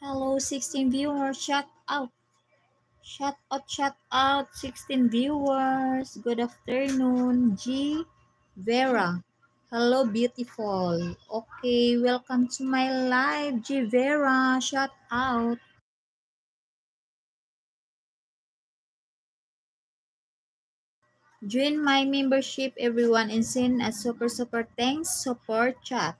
Hello, 16 viewers. Shout out. Shout out, 16 viewers. Good afternoon, G. Vera. Hello, beautiful. Okay, welcome to my live, G. Vera. Shout out. Join my membership, everyone, and send a super thanks support chat.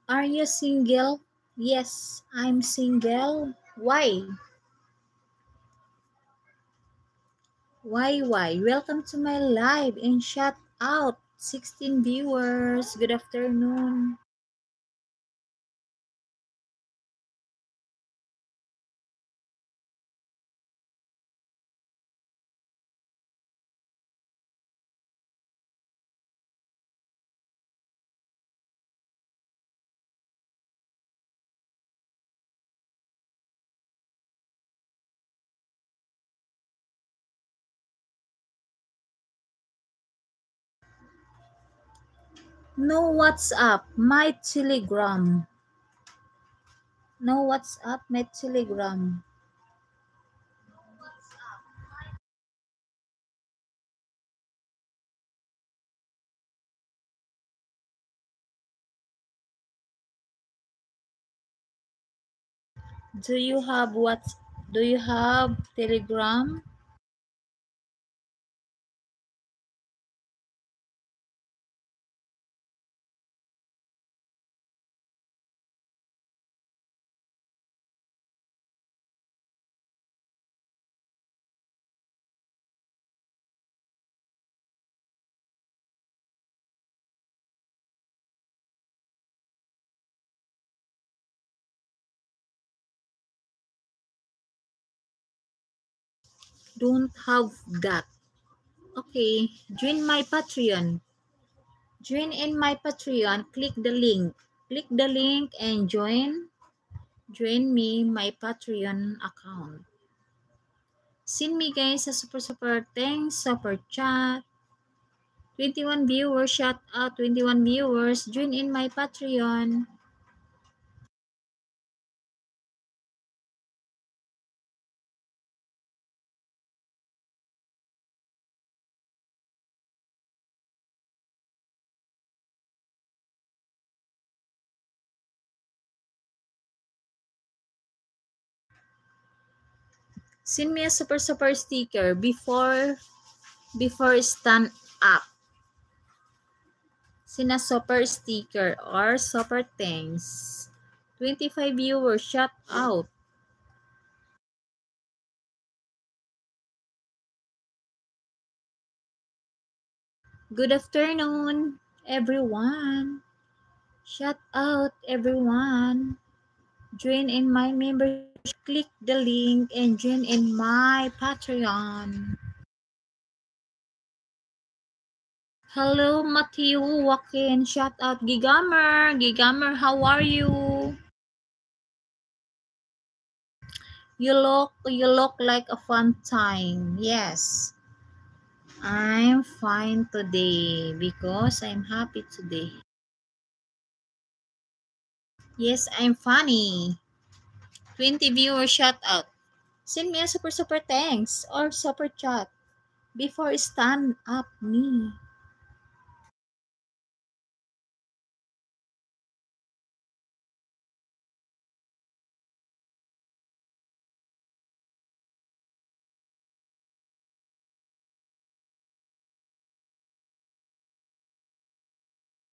Are you single? Yes, I'm single. Why? Why? Welcome to my live and shout out 16 viewers. Good afternoon. No WhatsApp, my Telegram. No WhatsApp, my Telegram. Do you have what? Do you have Telegram? Don't have that. Okay, join my Patreon. Join in my Patreon. Click the link. Click the link and join me my Patreon account. Send me guys a super thanks, super chat. 21 viewers, shout out 21 viewers. Join in my Patreon. Send me a super sticker before stand up. Send a super sticker or super thanks. 25 viewers, shout out. Good afternoon, everyone. Shout out, everyone. Join in my membership. Click the link and join in my Patreon. Hello, Matthew, Joaquin. Shout out, Gigamer. Gigamer, how are you? You look like a fun time. Yes. I'm fine today because I'm happy today. Yes, I'm funny. 20 viewers shout out. Send me a super thanks or super chat before stand up me.